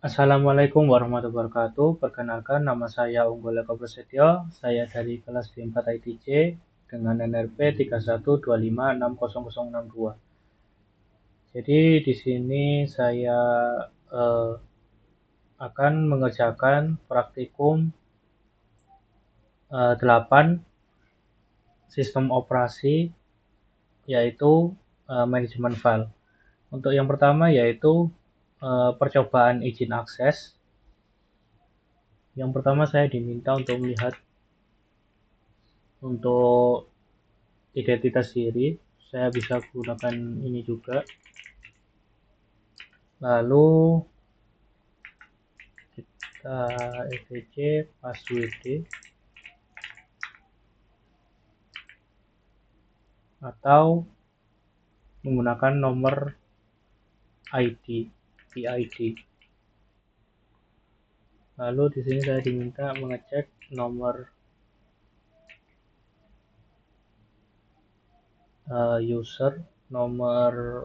Assalamualaikum warahmatullahi wabarakatuh. Perkenalkan, nama saya Unggul Eko Prasetyo. Saya dari kelas B4 ITC dengan NRP 3125606062. Jadi di sini saya eh, akan mengerjakan praktikum 8 sistem operasi, yaitu manajemen file. Untuk yang pertama yaitu percobaan izin akses. Yang pertama saya diminta untuk melihat untuk identitas diri. Saya bisa gunakan ini juga. Lalu kita etc passwd atau menggunakan nomor ID, PID. Lalu di sini saya diminta mengecek nomor user, nomor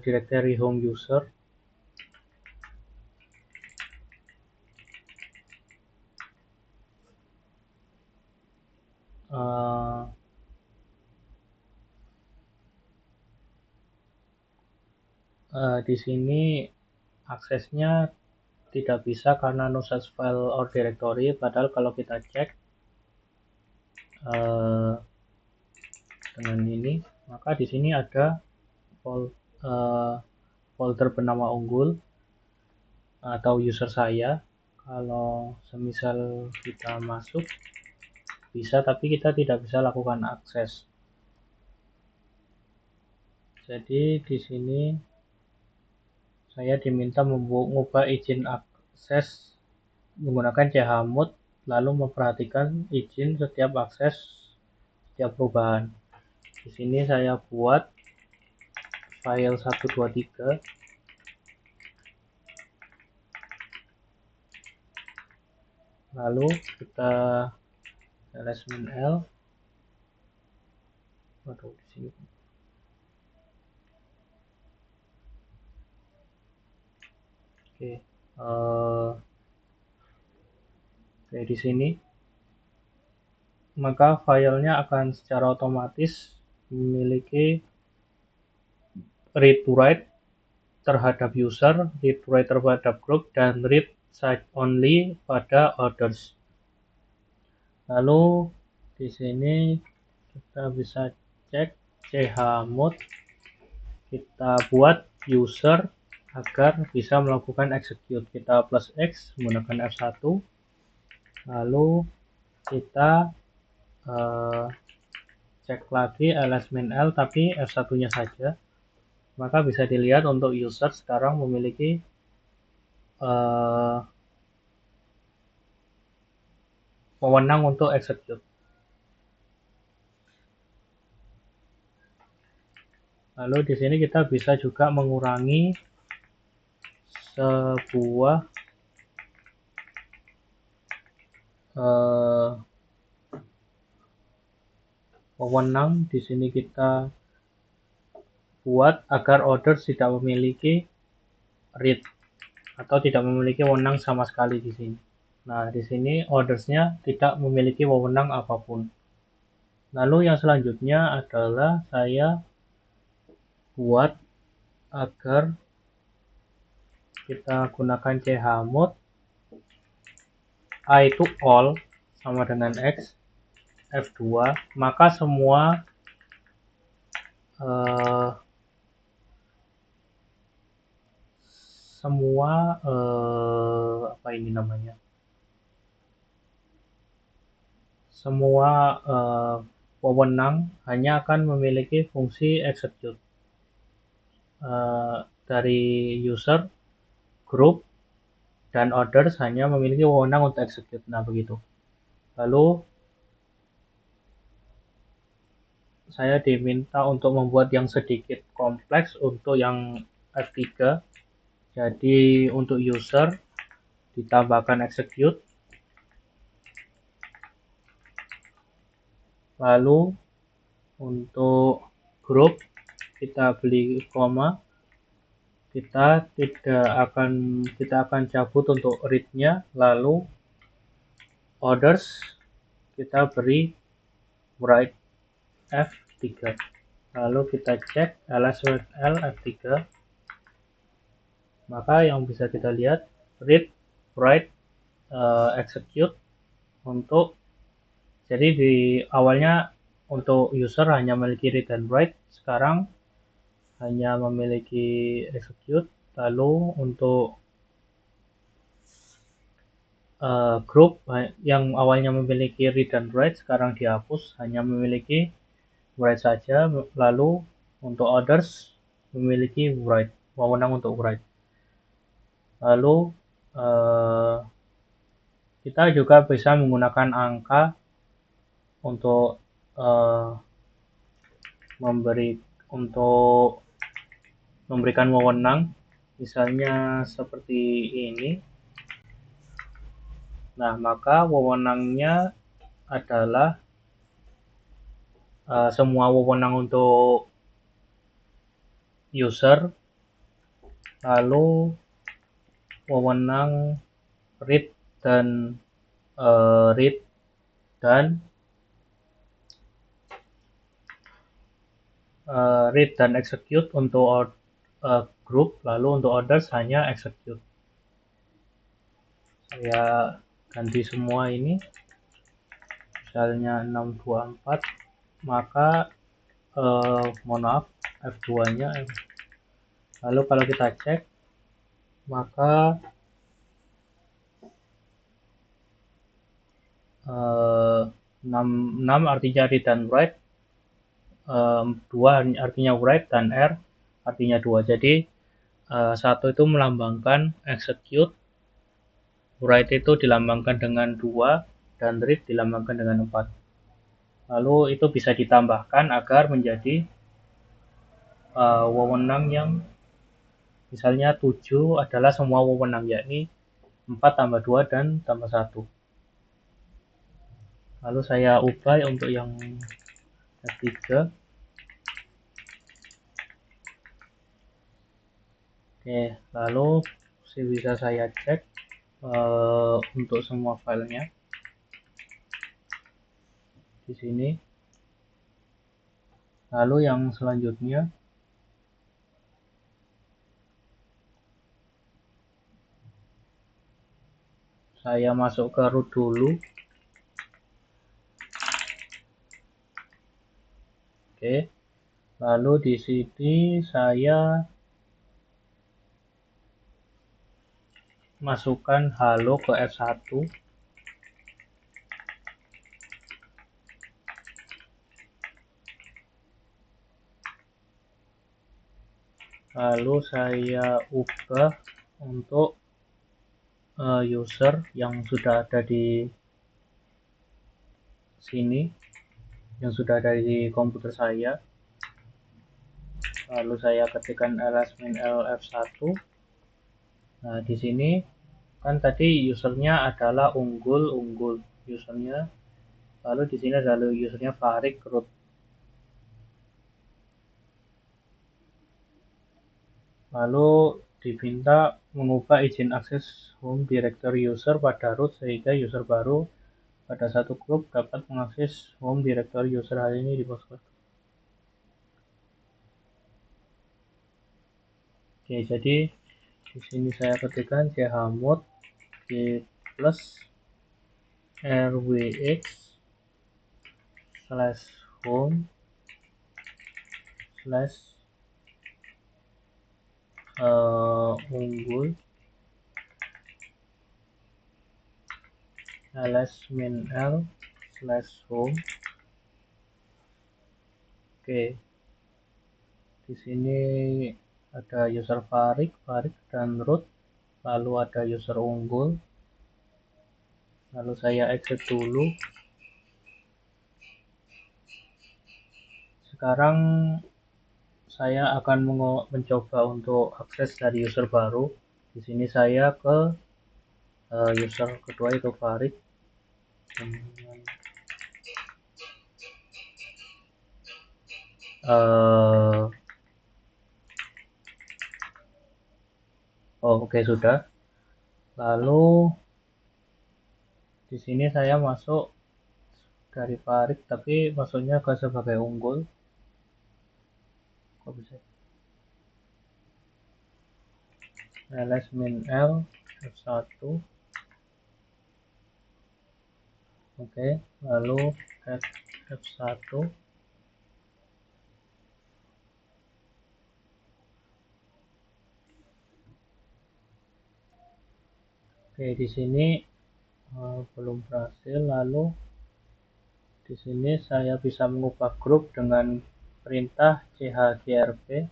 directory home user, di sini aksesnya tidak bisa karena no such file or directory, padahal kalau kita cek dengan ini, maka di sini ada folder bernama Unggul atau user saya. Kalau semisal kita masuk bisa, tapi kita tidak bisa lakukan akses. Jadi di sini saya diminta mengubah izin akses menggunakan chmod, lalu memperhatikan izin setiap akses, setiap perubahan. Di sini saya buat file 123, lalu kita ls-l. Waduh, di sini. Oke, di sini, maka filenya akan secara otomatis memiliki read to write terhadap user, read to write terhadap group, dan read site only pada orders. Lalu di sini kita bisa cek chmod, kita buat user agar bisa melakukan execute. Kita plus X menggunakan F1, lalu kita cek lagi ls-l tapi F1-nya saja. Maka bisa dilihat untuk user sekarang memiliki wewenang untuk execute. Lalu di sini kita bisa juga mengurangi sebuah wewenang. Di sini kita buat agar order tidak memiliki read atau tidak memiliki wewenang sama sekali di sini. Nah, di sini ordersnya tidak memiliki wewenang apapun. Lalu yang selanjutnya adalah saya buat agar kita gunakan chmod I to all sama dengan X, F2, maka semua apa ini namanya, semua wewenang hanya akan memiliki fungsi execute. Dari user, group, dan orders hanya memiliki wewenang untuk execute. Nah, begitu. Lalu saya diminta untuk membuat yang sedikit kompleks untuk yang F3. Jadi untuk user ditambahkan execute, lalu untuk group kita beli koma, kita akan cabut untuk read-nya, lalu orders kita beri write F3, lalu kita cek ls-l F3, maka yang bisa kita lihat read, write, execute untuk, jadi di awalnya untuk user hanya memiliki read dan write, sekarang hanya memiliki execute. Lalu untuk group yang awalnya memiliki read dan write sekarang dihapus, hanya memiliki write saja. Lalu untuk others memiliki write, wewenang untuk write. Lalu kita juga bisa menggunakan angka untuk memberikan wewenang, misalnya seperti ini. Nah, maka wewenangnya adalah semua wewenang untuk user, lalu wewenang read dan execute untuk group, lalu untuk others hanya execute. Saya ganti semua ini, misalnya 624, maka mohon maaf, F2 nya. Lalu kalau kita cek, maka 6 artinya read dan write, 2 artinya write, dan R artinya 2. Jadi 1 itu melambangkan execute, write itu dilambangkan dengan 2, dan read dilambangkan dengan 4. Lalu itu bisa ditambahkan agar menjadi wewenang yang misalnya 7 adalah semua wewenang, yakni 4 tambah 2 dan tambah 1. Lalu saya ubah untuk yang F3. Oke, lalu bisa saya cek untuk semua filenya di sini. Lalu yang selanjutnya saya masuk ke root dulu. Oke, lalu di sini saya masukkan halo ke F1. Lalu saya ubah untuk user yang sudah ada di sini, yang sudah ada di komputer saya. Lalu saya ketikkan ls-l F1. Nah, di sini kan tadi usernya adalah unggul usernya. Lalu di sini adalah usernya Farik root. Lalu diminta mengubah izin akses home directory user pada root sehingga user baru pada satu grup dapat mengakses home directory user hal ini di password. Oke, jadi di sini saya ketikkan chmod g plus rwx /home unggul ls-min-l/home. Oke, di sini ada user Farik dan root, lalu ada user unggul. Lalu saya exit dulu. Sekarang saya akan mencoba untuk akses dari user baru. Di sini saya ke user kedua itu Farik. Oh, oke, sudah. Lalu di sini saya masuk dari Farid, tapi maksudnya ke sebagai unggul. Kok bisa? ls min l F1. Oke, lalu F1. Oke, di sini belum berhasil. Lalu di sini saya bisa mengubah grup dengan perintah chgrp.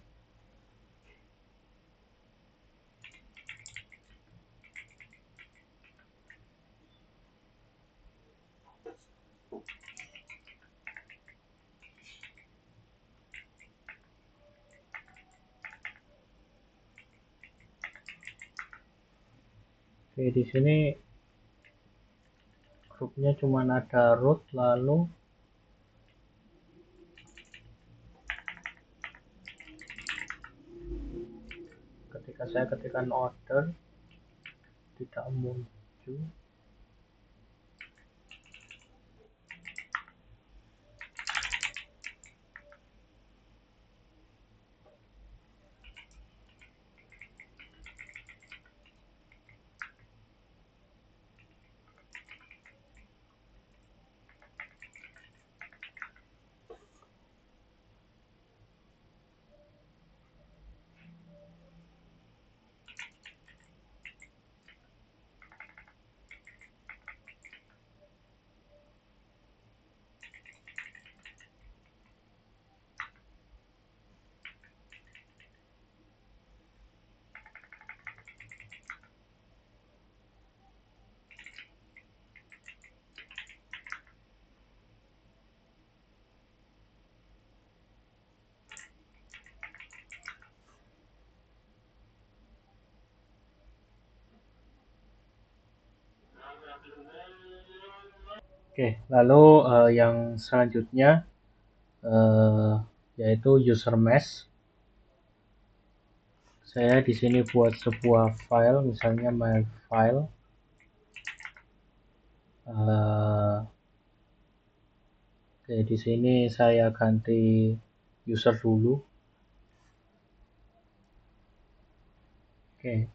Oke, di sini grupnya cuma ada root, lalu ketika saya ketikkan order tidak muncul. Oke, lalu yang selanjutnya eh, yaitu user mesh. Saya di sini buat sebuah file, misalnya my file. Oke, di sini saya ganti user dulu. Oke,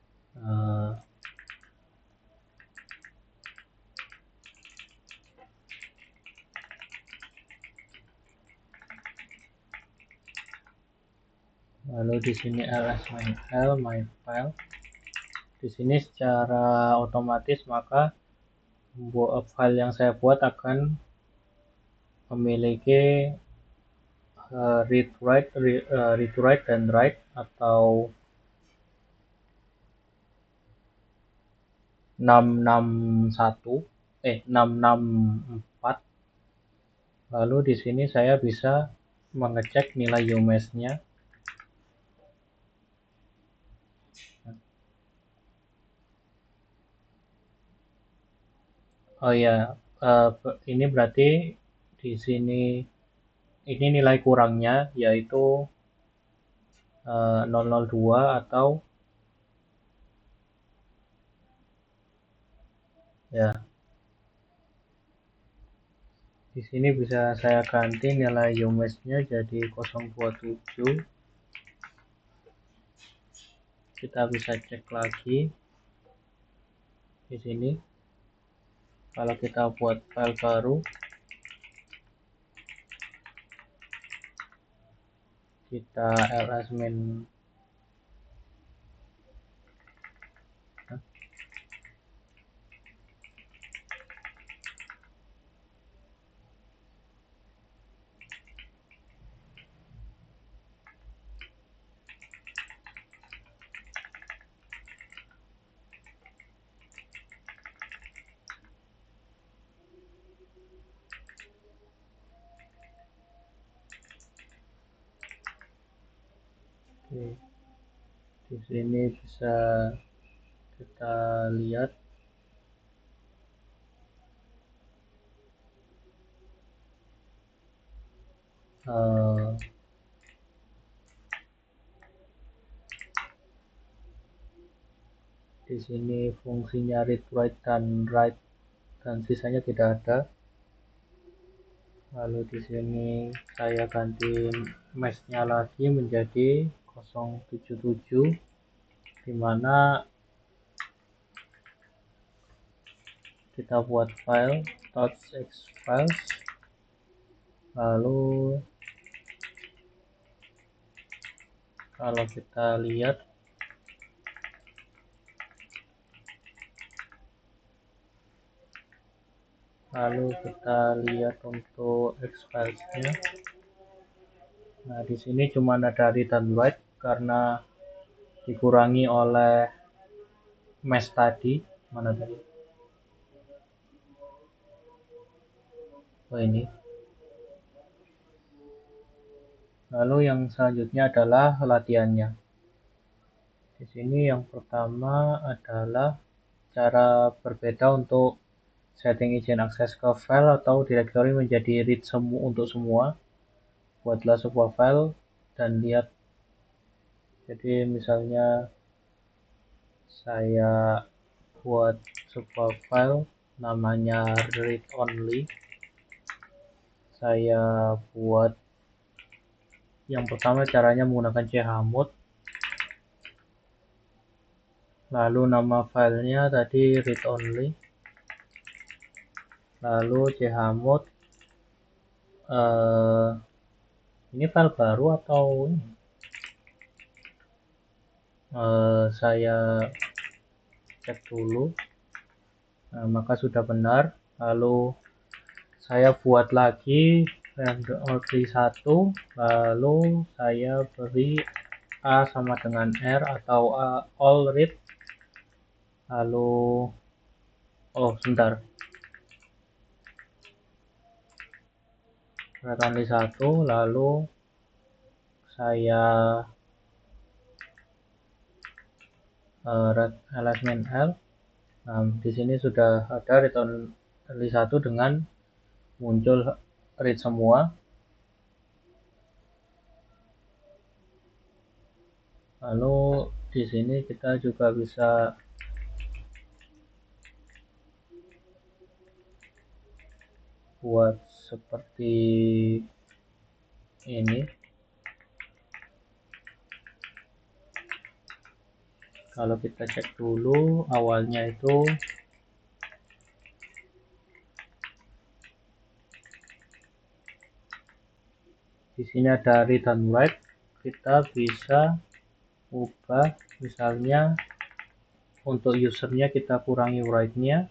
lalu di sini ls my file. Di sini secara otomatis maka file yang saya buat akan memiliki read write dan write atau 664. Lalu di sini saya bisa mengecek nilai UMass-nya. Oh ya, ini berarti di sini ini nilai kurangnya yaitu 002 atau ya, di sini bisa saya ganti nilai UMass-nya jadi 027. Kita bisa cek lagi di sini. Kalau kita buat file baru, kita ls min di sini bisa kita lihat uh, Di sini fungsinya read write dan write dan sisanya tidak ada. Lalu di sini saya ganti mesh-nya lagi menjadi 077, di mana kita buat file .xfiles. Lalu kalau kita lihat, untuk xfiles-nya. Nah, di sini cuma ada read dan write karena dikurangi oleh mesh tadi. Mana tadi? Oh, ini. Lalu yang selanjutnya adalah latihannya. Di sini yang pertama adalah cara berbeda untuk setting izin akses ke file atau directory menjadi read untuk semua. Buatlah sebuah file dan lihat. Jadi misalnya saya buat sebuah file namanya read only. Saya buat yang pertama caranya menggunakan chmod. Lalu nama filenya tadi read only. Lalu chmod. Ini file baru atau ini? Saya cek dulu. Nah, maka sudah benar. Lalu saya buat lagi only 1, lalu saya beri A sama dengan R atau all read. Lalu sebentar, only 1, lalu saya ls-l. Nah, di sini sudah ada read only 1 dengan muncul read semua. Lalu di sini kita juga bisa buat seperti ini. Kalau kita cek dulu awalnya itu di sini ada read dan write. Kita bisa ubah, misalnya untuk usernya kita kurangi write-nya,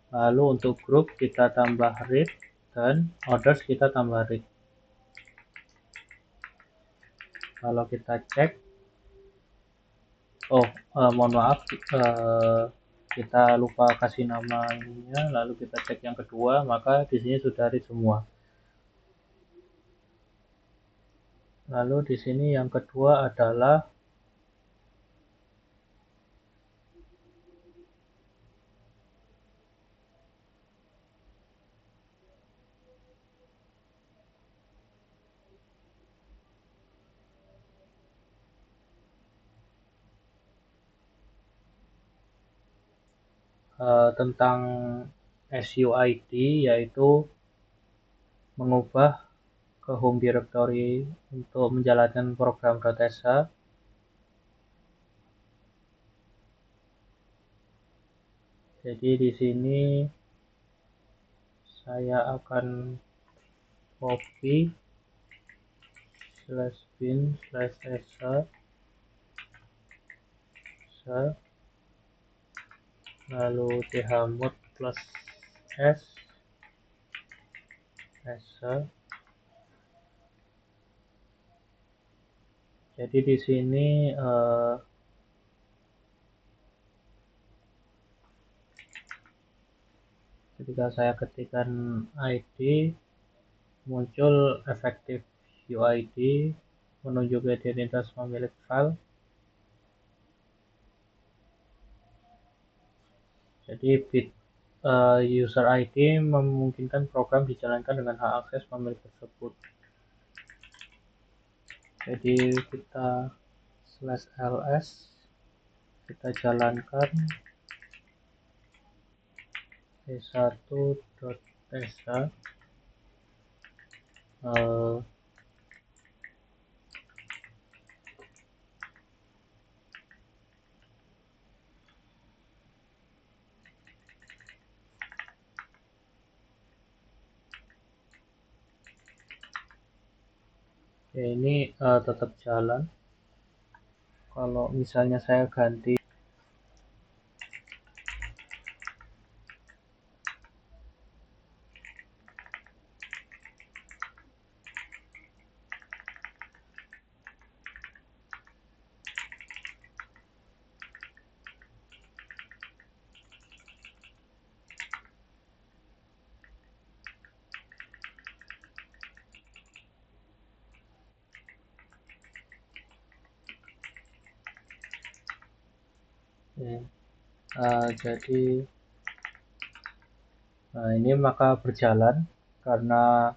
lalu untuk group kita tambah read dan others kita tambah read. Kalau kita cek, mohon maaf, kita lupa kasih namanya. Lalu kita cek yang kedua, maka di sini sudah read semua. Lalu di sini yang kedua adalah tentang SUID, yaitu mengubah ke home directory untuk menjalankan program .sh. Jadi di sini saya akan copy /bin/sh, lalu chmod plus s sh. Jadi di sini ketika saya ketikkan ID, muncul efektif UID menunjuk identitas pemilik file. Jadi user ID memungkinkan program dijalankan dengan hak akses pemilik tersebut. Jadi kita /ls kita jalankan t1.sh. Ini tetap jalan. Kalau misalnya saya ganti jadi ini maka berjalan karena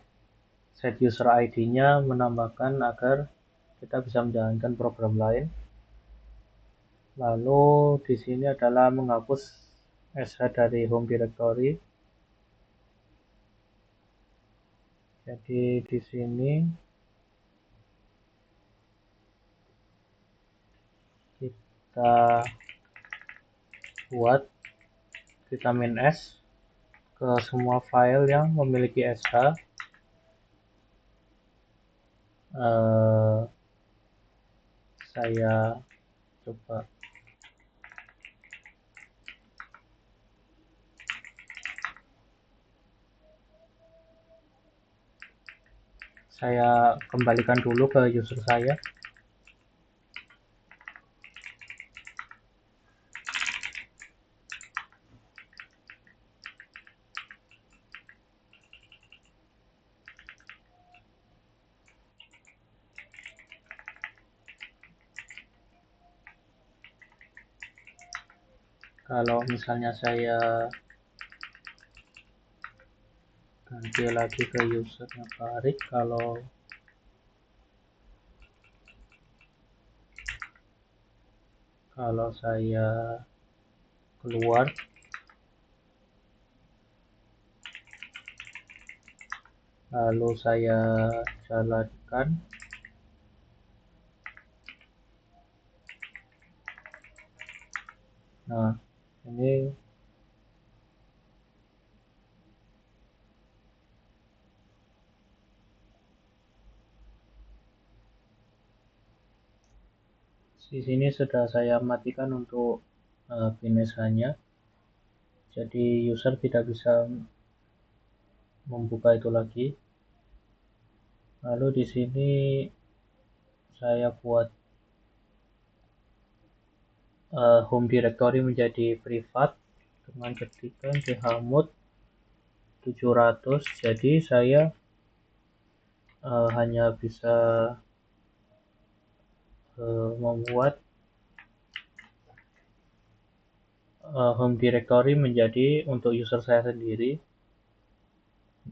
set user ID-nya menambahkan agar kita bisa menjalankan program lain. Lalu di sini adalah menghapus sh dari home directory. Jadi di sini kita buat vitamin S ke semua file yang memiliki sh. Saya coba saya kembalikan dulu ke user saya. Kalau misalnya saya ganti lagi ke usernya Farid, kalau saya keluar lalu saya jalankan, nah ini di sini sudah saya matikan untuk finishannya, jadi user tidak bisa membuka itu lagi. Lalu di sini saya buat home directory menjadi privat dengan ketikan chmod 700. Jadi saya hanya bisa membuat home directory menjadi untuk user saya sendiri.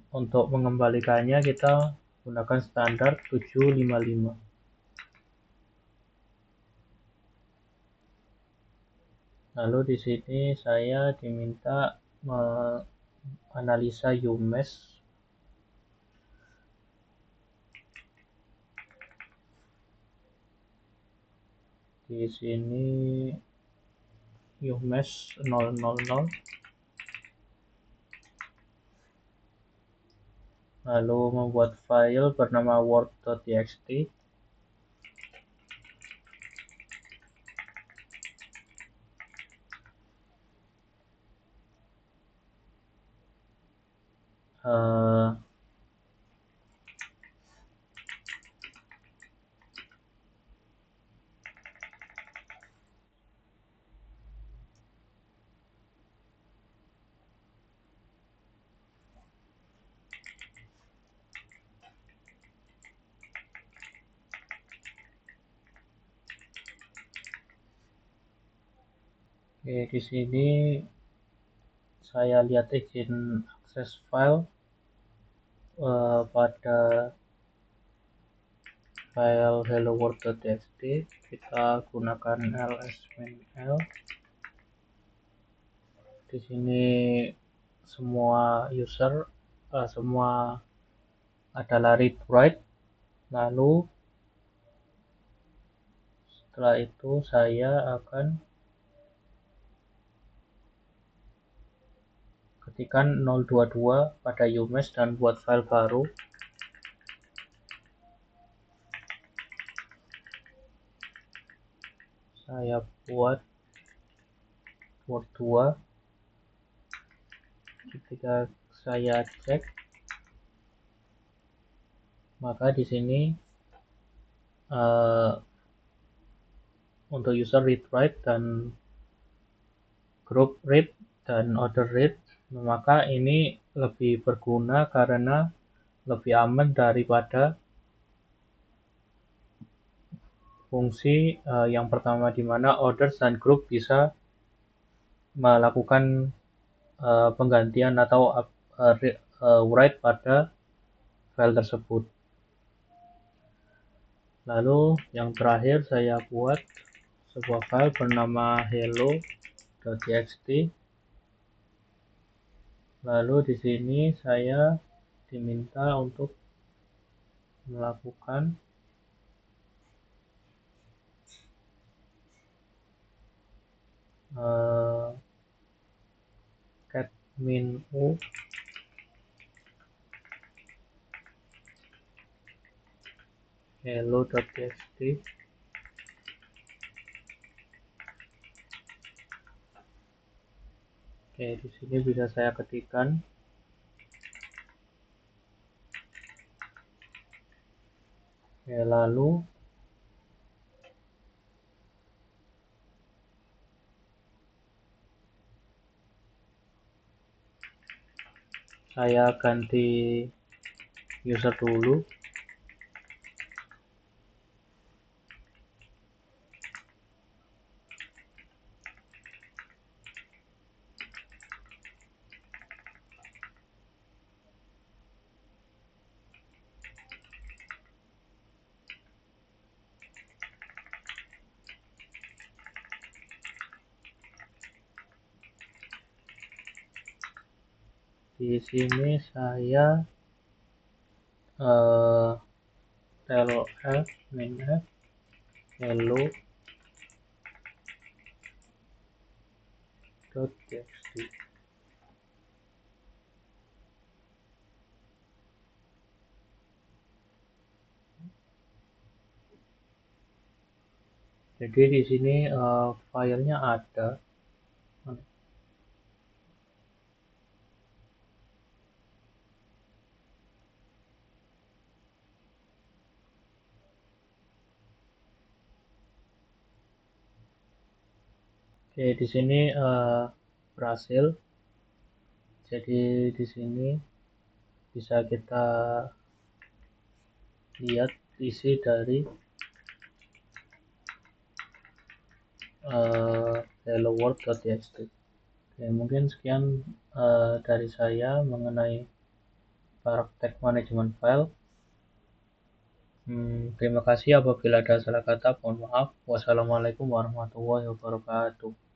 Untuk mengembalikannya kita gunakan standar 755. Lalu di sini saya diminta menganalisa umesh. Di sini umesh 000. Lalu membuat file bernama word.txt. Oke, di sini saya lihat izin akses file pada file hello-world.txt, kita gunakan ls-l. Di sini semua user semua adalah read write. Lalu setelah itu saya akan ketikkan 022 pada umesh dan buat file baru. Saya buat word 2. Ketika saya cek, maka di sini untuk user read write dan group read dan order read, maka ini lebih berguna karena lebih aman daripada fungsi yang pertama, di mana orders dan group bisa melakukan penggantian atau write pada file tersebut. Lalu yang terakhir saya buat sebuah file bernama hello.txt. Lalu di sini saya diminta untuk melakukan cat min u hello.txt. Oke, di sini bisa saya ketikkan. Oke, lalu saya ganti user dulu. Di sini saya tlf minf hello.txt. Jadi di sini filenya ada. Oke, di sini berhasil. Jadi di sini bisa kita lihat isi dari hello-world.txt. Oke, mungkin sekian dari saya mengenai praktek manajemen file. Terima kasih apabila ada salah kata, mohon maaf. Wassalamualaikum warahmatullahi wabarakatuh.